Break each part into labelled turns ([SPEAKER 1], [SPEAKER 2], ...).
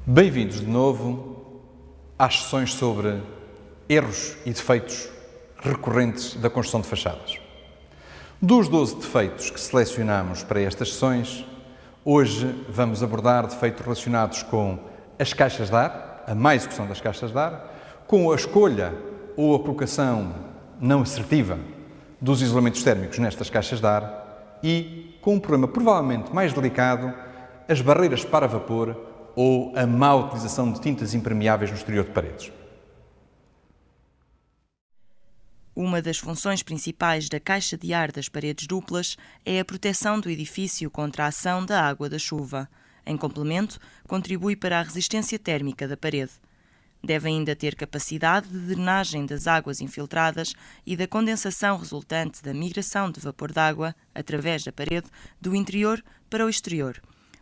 [SPEAKER 1] Bem-vindos de novo às sessões sobre erros e defeitos recorrentes da construção de fachadas. Dos 12 defeitos que selecionamos para estas sessões, hoje vamos abordar defeitos relacionados com as caixas de ar, a má execução das caixas de ar, com a escolha ou a colocação não assertiva dos isolamentos térmicos nestas caixas de ar e com um problema provavelmente mais delicado, as barreiras para vapor ou a má utilização de tintas impermeáveis no exterior de paredes.
[SPEAKER 2] Uma das funções principais da caixa de ar das paredes duplas é a proteção do edifício contra a ação da água da chuva. Em complemento, contribui para a resistência térmica da parede. Deve ainda ter capacidade de drenagem das águas infiltradas e da condensação resultante da migração de vapor d'água, através da parede, do interior para o exterior.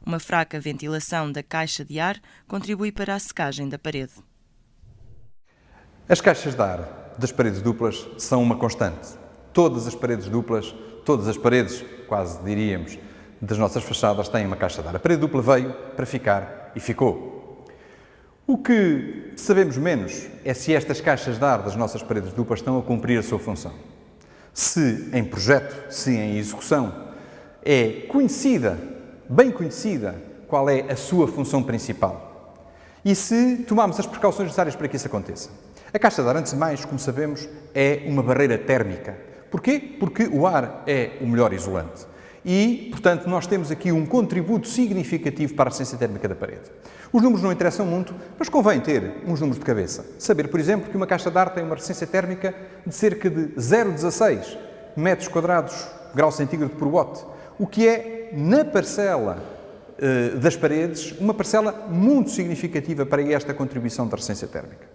[SPEAKER 2] Uma fraca ventilação da caixa de ar contribui para a secagem da parede.
[SPEAKER 1] As caixas de ar das paredes duplas são uma constante. Todas as paredes duplas, todas as paredes, quase diríamos, das nossas fachadas têm uma caixa de ar. A parede dupla veio para ficar e ficou. O que sabemos menos é se estas caixas de ar das nossas paredes duplas estão a cumprir a sua função. Se em projeto, se em execução, é bem conhecida, qual é a sua função principal. E se tomarmos as precauções necessárias para que isso aconteça. A caixa de ar, antes de mais, como sabemos, é uma barreira térmica. Porquê? Porque o ar é o melhor isolante. E, portanto, nós temos aqui um contributo significativo para a resistência térmica da parede. Os números não interessam muito, mas convém ter uns números de cabeça. Saber, por exemplo, que uma caixa de ar tem uma resistência térmica de cerca de 0,16 metros quadrados, grau centígrado por watt, o que é, na parcela das paredes, uma parcela muito significativa para esta contribuição da resistência térmica.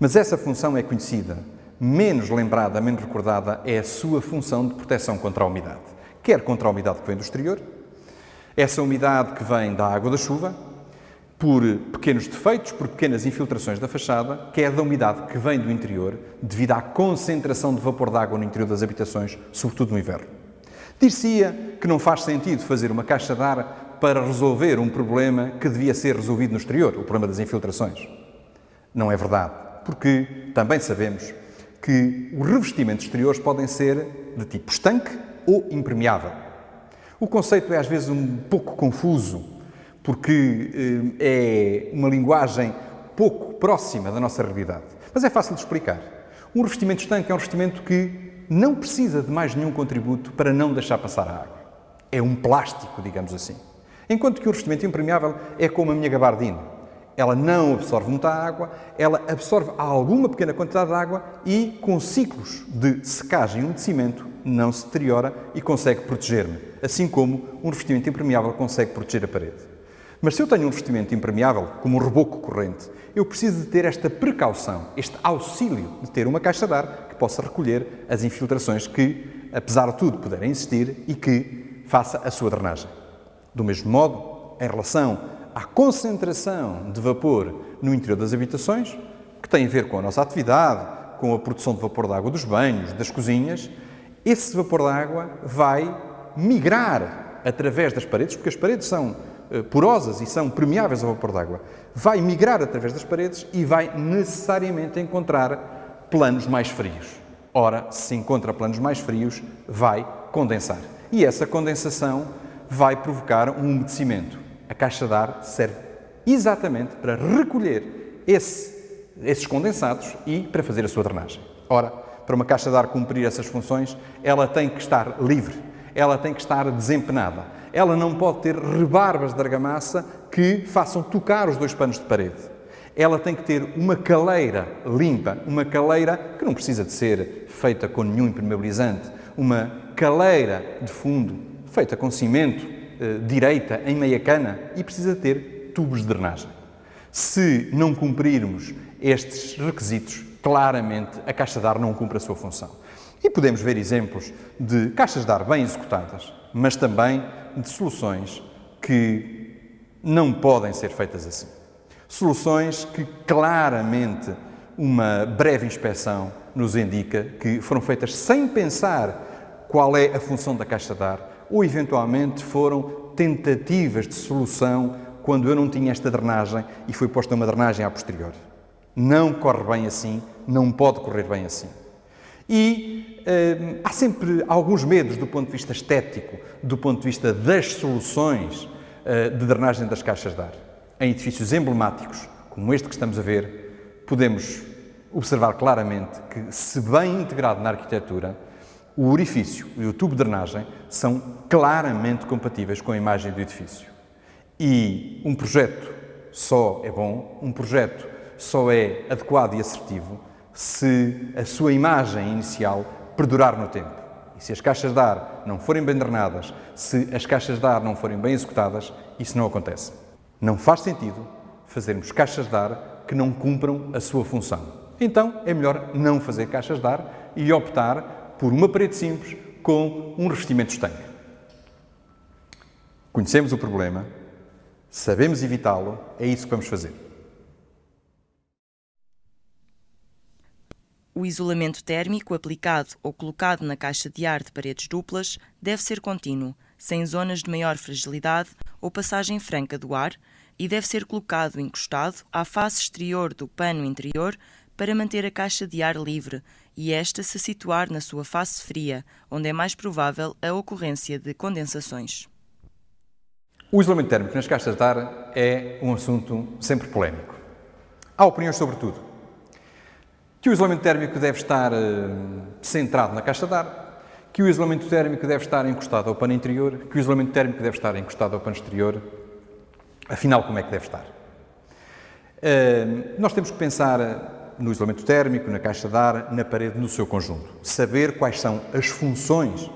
[SPEAKER 1] Mas essa função é conhecida. Menos lembrada, menos recordada, é a sua função de proteção contra a umidade. Quer contra a umidade que vem do exterior, essa umidade que vem da água da chuva, por pequenos defeitos, por pequenas infiltrações da fachada, quer da umidade que vem do interior, devido à concentração de vapor de água no interior das habitações, sobretudo no inverno. Dir-se-ia que não faz sentido fazer uma caixa de ar para resolver um problema que devia ser resolvido no exterior, o problema das infiltrações. Não é verdade, porque também sabemos que os revestimentos exteriores podem ser de tipo estanque ou impermeável. O conceito é às vezes um pouco confuso, porque é uma linguagem pouco próxima da nossa realidade. Mas é fácil de explicar. Um revestimento estanque é um revestimento que não precisa de mais nenhum contributo para não deixar passar a água. É um plástico, digamos assim. Enquanto que o revestimento impermeável é como a minha gabardina. Ela não absorve muita água, ela absorve alguma pequena quantidade de água e, com ciclos de secagem e umedecimento, não se deteriora e consegue proteger-me, assim como um revestimento impermeável consegue proteger a parede. Mas se eu tenho um revestimento impermeável, como um reboco corrente, eu preciso de ter esta precaução, este auxílio de ter uma caixa de ar que possa recolher as infiltrações que, apesar de tudo, puderem existir e que faça a sua drenagem. Do mesmo modo, em relação à concentração de vapor no interior das habitações, que tem a ver com a nossa atividade, com a produção de vapor de água dos banhos, das cozinhas, esse vapor de água vai migrar através das paredes, porque as paredes são porosas e são permeáveis ao vapor de água, vai migrar através das paredes e vai necessariamente encontrar planos mais frios. Ora, se encontra planos mais frios, vai condensar. E essa condensação vai provocar um umedecimento. A caixa de ar serve exatamente para recolher esses condensados e para fazer a sua drenagem. Ora, para uma caixa de ar cumprir essas funções, ela tem que estar livre, ela tem que estar desempenada. Ela não pode ter rebarbas de argamassa que façam tocar os dois panos de parede. Ela tem que ter uma caleira limpa, uma caleira que não precisa de ser feita com nenhum impermeabilizante, uma caleira de fundo feita com cimento, direita, em meia cana, e precisa ter tubos de drenagem. Se não cumprirmos estes requisitos, claramente a caixa de ar não cumpre a sua função. E podemos ver exemplos de caixas de ar bem executadas, mas também de soluções que não podem ser feitas assim. Soluções que claramente uma breve inspeção nos indica que foram feitas sem pensar qual é a função da caixa de ar ou eventualmente foram tentativas de solução quando eu não tinha esta drenagem e foi posta uma drenagem a posterior. Não corre bem assim, não pode correr bem assim. E há sempre alguns medos do ponto de vista estético, do ponto de vista das soluções de drenagem das caixas de ar. Em edifícios emblemáticos, como este que estamos a ver, podemos observar claramente que, se bem integrado na arquitetura, o orifício e o tubo de drenagem são claramente compatíveis com a imagem do edifício. E um projeto só é bom, um projeto só é adequado e assertivo se a sua imagem inicial perdurar no tempo. E se as caixas de ar não forem bem drenadas, se as caixas de ar não forem bem executadas, isso não acontece. Não faz sentido fazermos caixas de ar que não cumpram a sua função. Então é melhor não fazer caixas de ar e optar por uma parede simples com um revestimento estanque. Conhecemos o problema, sabemos evitá-lo, é isso que vamos fazer.
[SPEAKER 2] O isolamento térmico aplicado ou colocado na caixa de ar de paredes duplas deve ser contínuo, sem zonas de maior fragilidade ou passagem franca do ar, e deve ser colocado encostado à face exterior do pano interior para manter a caixa de ar livre e esta se situar na sua face fria, onde é mais provável a ocorrência de condensações.
[SPEAKER 1] O isolamento térmico nas caixas de ar é um assunto sempre polémico. Há opiniões sobre tudo. Que o isolamento térmico deve estar centrado na caixa de ar, que o isolamento térmico deve estar encostado ao pano interior, que o isolamento térmico deve estar encostado ao pano exterior. Afinal, como é que deve estar? Nós temos que pensar no isolamento térmico, na caixa de ar, na parede, no seu conjunto. Saber quais são as funções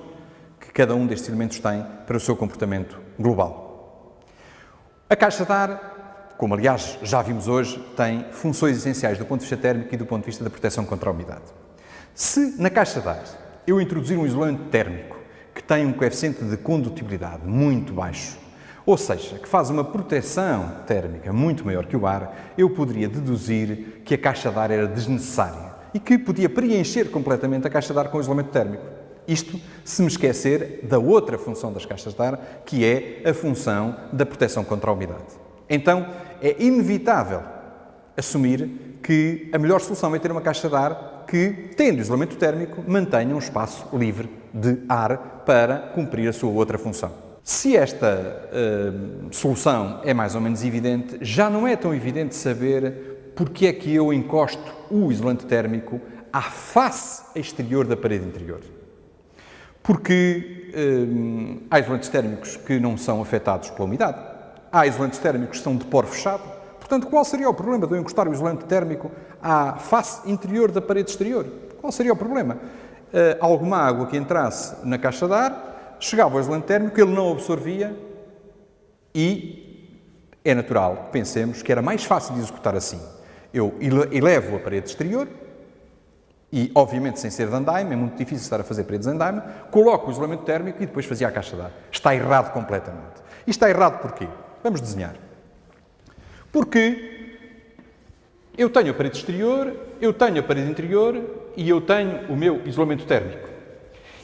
[SPEAKER 1] que cada um destes elementos tem para o seu comportamento global. A caixa de ar, como aliás já vimos hoje, tem funções essenciais do ponto de vista térmico e do ponto de vista da proteção contra a umidade. Se na caixa de ar eu introduzir um isolamento térmico que tem um coeficiente de condutibilidade muito baixo, ou seja, que faz uma proteção térmica muito maior que o ar, eu poderia deduzir que a caixa de ar era desnecessária e que podia preencher completamente a caixa de ar com isolamento térmico. Isto se me esquecer da outra função das caixas de ar, que é a função da proteção contra a umidade. Então, é inevitável assumir que a melhor solução é ter uma caixa de ar que, tendo isolamento térmico, mantenha um espaço livre de ar para cumprir a sua outra função. Se esta solução é mais ou menos evidente, já não é tão evidente saber porque é que eu encosto o isolante térmico à face exterior da parede interior. Porque há isolantes térmicos que não são afetados pela umidade, há isolantes térmicos que são de poro fechado. Portanto, qual seria o problema de eu encostar o isolante térmico à face interior da parede exterior? Qual seria o problema? Alguma água que entrasse na caixa de ar, chegava ao isolante térmico, ele não absorvia e é natural que pensemos que era mais fácil de executar assim. Eu elevo a parede exterior e, obviamente, sem ser de andaime, é muito difícil estar a fazer paredes de andaime, coloco o isolamento térmico e depois fazia a caixa de ar. Está errado completamente. E está errado porquê? Vamos desenhar. Porque eu tenho a parede exterior, eu tenho a parede interior e eu tenho o meu isolamento térmico.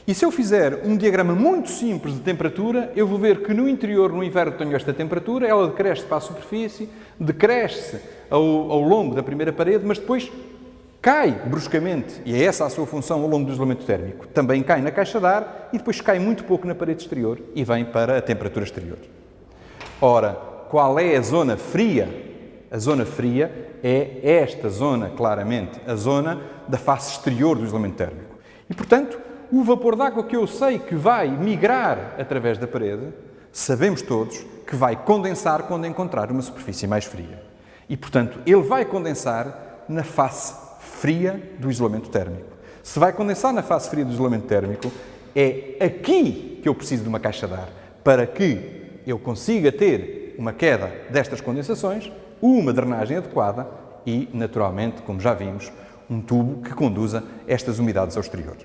[SPEAKER 1] E se eu fizer um diagrama muito simples de temperatura, eu vou ver que no interior, no inverno, tenho esta temperatura, ela decresce para a superfície, decresce ao longo da primeira parede, mas depois cai bruscamente, e é essa a sua função ao longo do isolamento térmico. Também cai na caixa de ar e depois cai muito pouco na parede exterior e vem para a temperatura exterior. Ora, qual é a zona fria? A zona fria é esta zona, claramente, a zona da face exterior do isolamento térmico. E, portanto, o vapor de água que eu sei que vai migrar através da parede, sabemos todos que vai condensar quando encontrar uma superfície mais fria. E, portanto, ele vai condensar na face fria do isolamento térmico. Se vai condensar na face fria do isolamento térmico, é aqui que eu preciso de uma caixa de ar para que eu consiga ter uma queda destas condensações, uma drenagem adequada e, naturalmente, como já vimos, um tubo que conduza estas umidades ao exterior.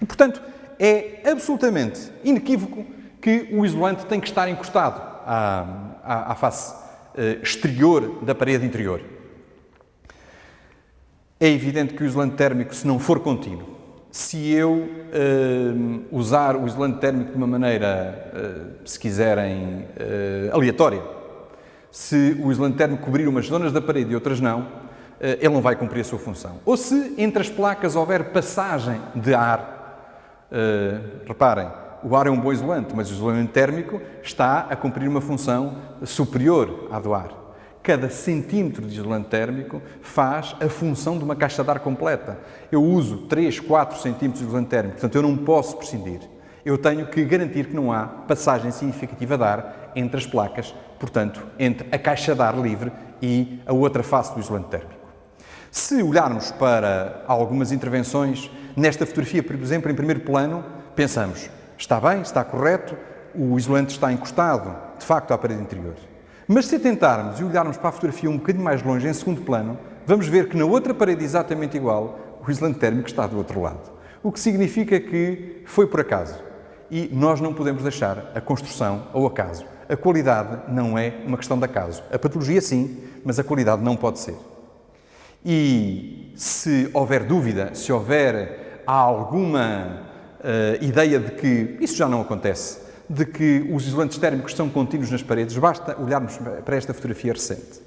[SPEAKER 1] E, portanto, é absolutamente inequívoco que o isolante tem que estar encostado à face exterior da parede interior. É evidente que o isolante térmico, se não for contínuo, se eu usar o isolante térmico de uma maneira, se quiserem, aleatória, Se o isolante térmico cobrir umas zonas da parede e outras não, ele não vai cumprir a sua função. Ou se entre as placas houver passagem de ar, reparem, o ar é um bom isolante, mas o isolamento térmico está a cumprir uma função superior à do ar. Cada centímetro de isolante térmico faz a função de uma caixa de ar completa. Eu uso 3, 4 centímetros de isolante térmico, portanto eu não posso prescindir. Eu tenho que garantir que não há passagem significativa de ar entre as placas, portanto, entre a caixa de ar livre e a outra face do isolante térmico. Se olharmos para algumas intervenções, nesta fotografia, por exemplo, em primeiro plano, pensamos, está bem, está correto, o isolante está encostado, de facto, à parede interior. Mas se atentarmos e olharmos para a fotografia um bocadinho mais longe, em segundo plano, vamos ver que na outra parede exatamente igual, o isolante térmico está do outro lado. O que significa que foi por acaso. E nós não podemos deixar a construção ao acaso. A qualidade não é uma questão de acaso. A patologia sim, mas a qualidade não pode ser. E se houver dúvida, se houver alguma ideia de que isso já não acontece, de que os isolantes térmicos são contínuos nas paredes, basta olharmos para esta fotografia recente.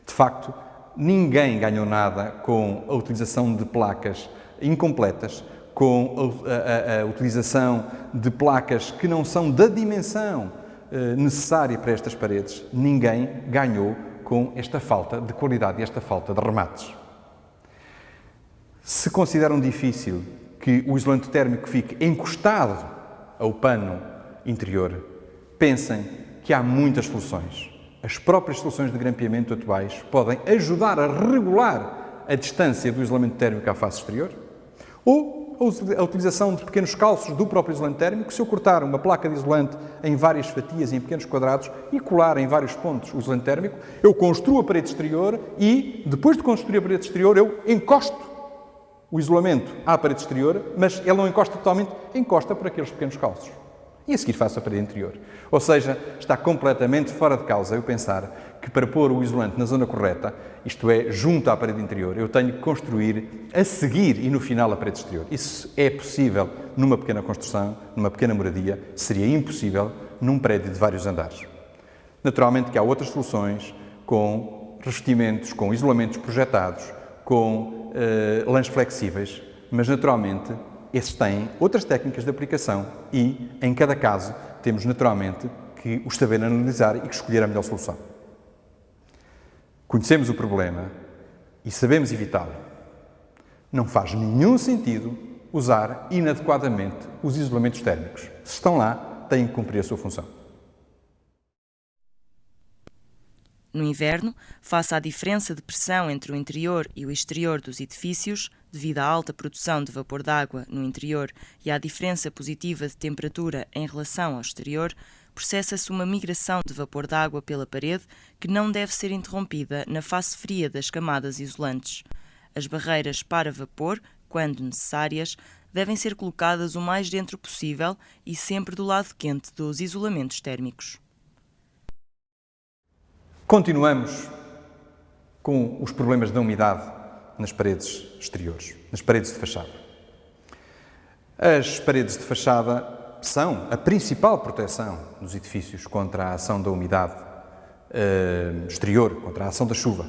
[SPEAKER 1] De facto, ninguém ganhou nada com a utilização de placas incompletas, com a utilização de placas que não são da dimensão necessária para estas paredes. Ninguém ganhou com esta falta de qualidade e esta falta de remates. Se consideram difícil que o isolante térmico fique encostado ao pano interior, pensem que há muitas soluções. As próprias soluções de grampeamento atuais podem ajudar a regular a distância do isolamento térmico à face exterior, ou a utilização de pequenos calços do próprio isolante térmico. Se eu cortar uma placa de isolante em várias fatias, em pequenos quadrados, e colar em vários pontos o isolante térmico, eu construo a parede exterior e, depois de construir a parede exterior, eu encosto o isolamento à parede exterior, mas ele não encosta totalmente, encosta por aqueles pequenos calços. E a seguir faço a parede interior. Ou seja, está completamente fora de causa eu pensar que para pôr o isolante na zona correta, isto é, junto à parede interior, eu tenho que construir a seguir e no final a parede exterior. Isso é possível numa pequena construção, numa pequena moradia, seria impossível num prédio de vários andares. Naturalmente que há outras soluções com revestimentos, com isolamentos projetados, com lãs flexíveis, mas naturalmente esses têm outras técnicas de aplicação e, em cada caso, temos naturalmente que os saber analisar e que escolher a melhor solução. Conhecemos o problema e sabemos evitá-lo. Não faz nenhum sentido usar inadequadamente os isolamentos térmicos. Se estão lá, têm que cumprir a sua função.
[SPEAKER 2] No inverno, face à diferença de pressão entre o interior e o exterior dos edifícios, devido à alta produção de vapor d'água no interior e à diferença positiva de temperatura em relação ao exterior, processa-se uma migração de vapor d'água pela parede que não deve ser interrompida na face fria das camadas isolantes. As barreiras para vapor, quando necessárias, devem ser colocadas o mais dentro possível e sempre do lado quente dos isolamentos térmicos.
[SPEAKER 1] Continuamos com os problemas da umidade nas paredes exteriores, nas paredes de fachada. As paredes de fachada são a principal proteção dos edifícios contra a ação da umidade exterior, contra a ação da chuva.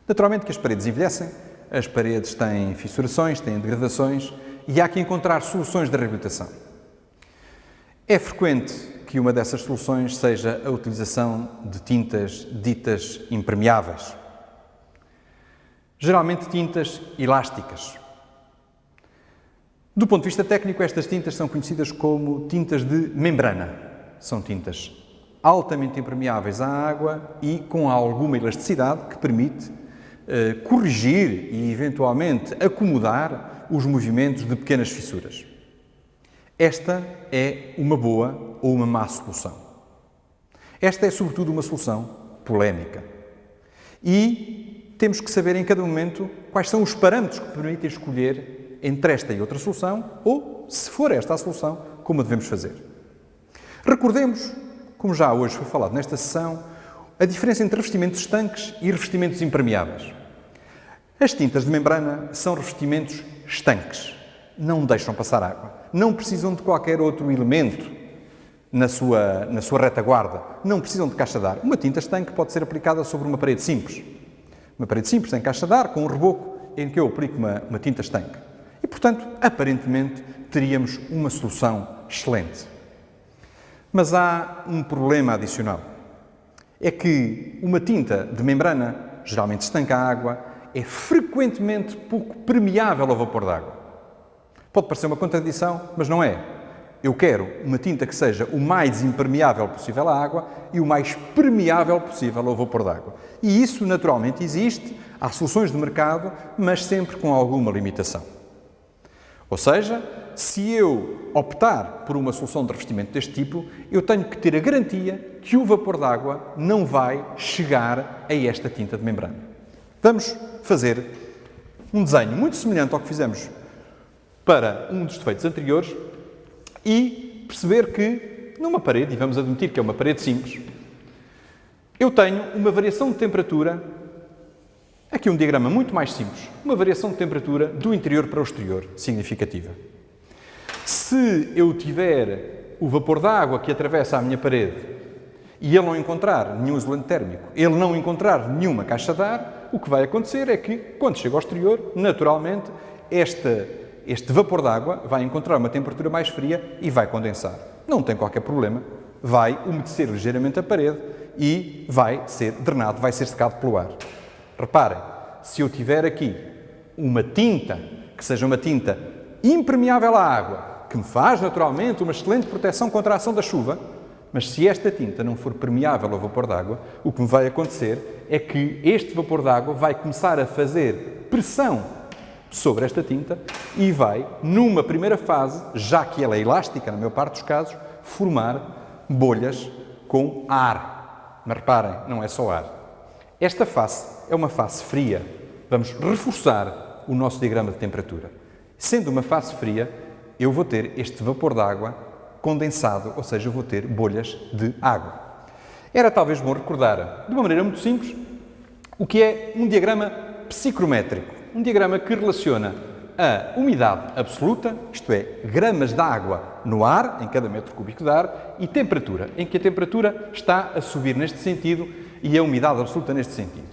[SPEAKER 1] Naturalmente que as paredes envelhecem, as paredes têm fissurações, têm degradações e há que encontrar soluções de reabilitação. É frequente que uma dessas soluções seja a utilização de tintas ditas impermeáveis. Geralmente tintas elásticas. Do ponto de vista técnico, estas tintas são conhecidas como tintas de membrana. São tintas altamente impermeáveis à água e com alguma elasticidade que permite corrigir e, eventualmente, acomodar os movimentos de pequenas fissuras. Esta é uma boa ou uma má solução. Esta é, sobretudo, uma solução polémica. E temos que saber em cada momento quais são os parâmetros que permitem escolher entre esta e outra solução ou, se for esta a solução, como a devemos fazer. Recordemos, como já hoje foi falado nesta sessão, a diferença entre revestimentos estanques e revestimentos impermeáveis. As tintas de membrana são revestimentos estanques. Não deixam passar água. Não precisam de qualquer outro elemento na sua retaguarda, não precisam de caixa de ar. Uma tinta estanque pode ser aplicada sobre uma parede simples. Uma parede simples sem caixa de ar, com um reboco em que eu aplico uma tinta estanque. E, portanto, aparentemente, teríamos uma solução excelente. Mas há um problema adicional. É que uma tinta de membrana, geralmente estanca a água, é frequentemente pouco permeável ao vapor d'água. Pode parecer uma contradição, mas não é. Eu quero uma tinta que seja o mais impermeável possível à água e o mais permeável possível ao vapor d'água. E isso, naturalmente, existe. Há soluções de mercado, mas sempre com alguma limitação. Ou seja, se eu optar por uma solução de revestimento deste tipo, eu tenho que ter a garantia que o vapor d'água não vai chegar a esta tinta de membrana. Vamos fazer um desenho muito semelhante ao que fizemos para um dos defeitos anteriores e perceber que numa parede, e vamos admitir que é uma parede simples, eu tenho uma variação de temperatura, aqui um diagrama muito mais simples, uma variação de temperatura do interior para o exterior, significativa. Se eu tiver o vapor d'água que atravessa a minha parede e ele não encontrar nenhum isolante térmico, ele não encontrar nenhuma caixa de ar, o que vai acontecer é que, quando chega ao exterior, naturalmente, este vapor d'água vai encontrar uma temperatura mais fria e vai condensar. Não tem qualquer problema, vai umedecer ligeiramente a parede e vai ser drenado, vai ser secado pelo ar. Reparem, se eu tiver aqui uma tinta, que seja uma tinta impermeável à água, que me faz naturalmente uma excelente proteção contra a ação da chuva, mas se esta tinta não for permeável ao vapor d'água, o que me vai acontecer é que este vapor d'água vai começar a fazer pressão sobre esta tinta e vai, numa primeira fase, já que ela é elástica, na maior parte dos casos, formar bolhas com ar. Mas reparem, não é só ar. Esta face é uma face fria. Vamos reforçar o nosso diagrama de temperatura. Sendo uma face fria, eu vou ter este vapor d'água condensado, ou seja, eu vou ter bolhas de água. Era talvez bom recordar, de uma maneira muito simples, o que é um diagrama psicrométrico. Um diagrama que relaciona a umidade absoluta, isto é, gramas de água no ar, em cada metro cúbico de ar, e temperatura, em que a temperatura está a subir neste sentido e a umidade absoluta neste sentido.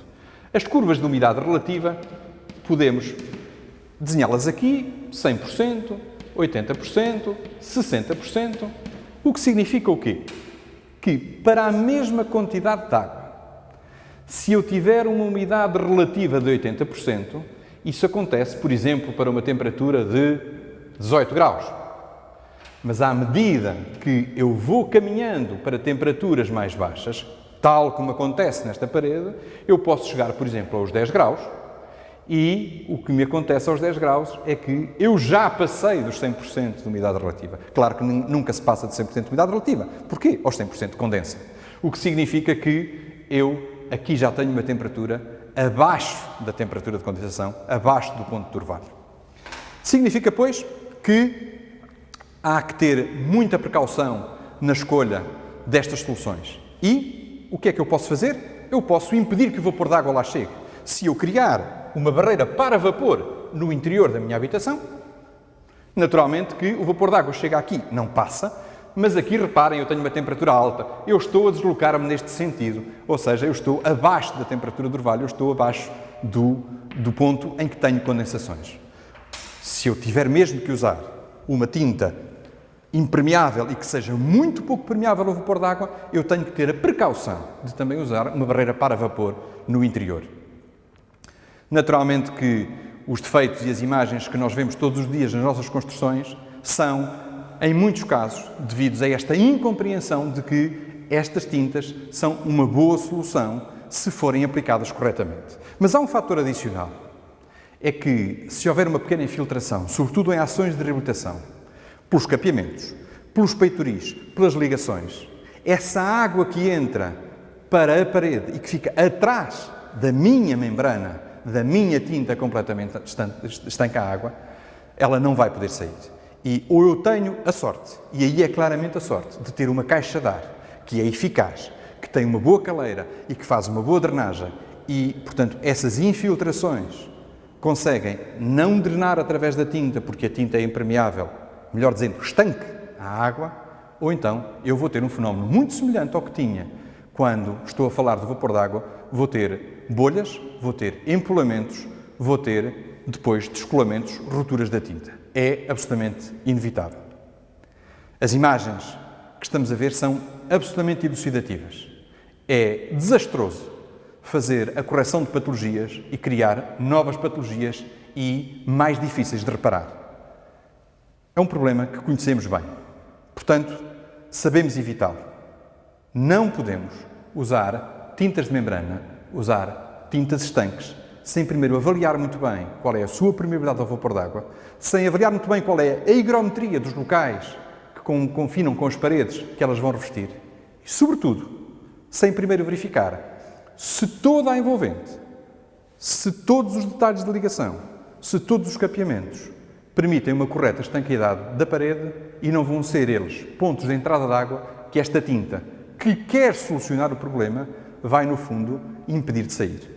[SPEAKER 1] As curvas de umidade relativa, podemos desenhá-las aqui, 100%, 80%, 60%, o que significa o quê? Que para a mesma quantidade de água, se eu tiver uma umidade relativa de 80%, isso acontece, por exemplo, para uma temperatura de 18 graus. Mas à medida que eu vou caminhando para temperaturas mais baixas, tal como acontece nesta parede, eu posso chegar, por exemplo, aos 10 graus e o que me acontece aos 10 graus é que eu já passei dos 100% de umidade relativa. Claro que nunca se passa de 100% de umidade relativa. Porquê? Aos 100% condensa. O que significa que eu aqui já tenho uma temperatura abaixo da temperatura de condensação, abaixo do ponto de orvalho. Significa, pois, que há que ter muita precaução na escolha destas soluções. E o que é que eu posso fazer? Eu posso impedir que o vapor d'água lá chegue. Se eu criar uma barreira para vapor no interior da minha habitação, naturalmente que o vapor d'água chega aqui, não passa, mas aqui, reparem, eu tenho uma temperatura alta, eu estou a deslocar-me neste sentido, ou seja, eu estou abaixo da temperatura do orvalho, eu estou abaixo do ponto em que tenho condensações. Se eu tiver mesmo que usar uma tinta impermeável e que seja muito pouco permeável ao vapor d'água, eu tenho que ter a precaução de também usar uma barreira para vapor no interior. Naturalmente que os defeitos e as imagens que nós vemos todos os dias nas nossas construções são, em muitos casos, devidos a esta incompreensão de que estas tintas são uma boa solução se forem aplicadas corretamente. Mas há um fator adicional, é que se houver uma pequena infiltração, sobretudo em ações de reabilitação, pelos capeamentos, pelos peitoris, pelas ligações, essa água que entra para a parede e que fica atrás da minha membrana, da minha tinta completamente estanca a água, ela não vai poder sair. E ou eu tenho a sorte, e aí é claramente a sorte, de ter uma caixa de ar que é eficaz, que tem uma boa caleira e que faz uma boa drenagem e, portanto, essas infiltrações conseguem não drenar através da tinta, porque a tinta é impermeável, melhor dizendo, estanque a água, ou então eu vou ter um fenómeno muito semelhante ao que tinha quando estou a falar do vapor d'água, vou ter bolhas, vou ter empolamentos, vou ter depois descolamentos, rupturas da tinta. É absolutamente inevitável. As imagens que estamos a ver são absolutamente elucidativas. É desastroso fazer a correção de patologias e criar novas patologias e mais difíceis de reparar. É um problema que conhecemos bem. Portanto, sabemos evitá-lo. Não podemos usar tintas de membrana, usar tintas estanques, sem primeiro avaliar muito bem qual é a sua permeabilidade ao vapor d'água, sem avaliar muito bem qual é a higrometria dos locais que confinam com as paredes que elas vão revestir e, sobretudo, sem primeiro verificar se toda a envolvente, se todos os detalhes de ligação, se todos os capeamentos permitem uma correta estanqueidade da parede e não vão ser eles pontos de entrada de água que esta tinta, que quer solucionar o problema, vai, no fundo, impedir de sair.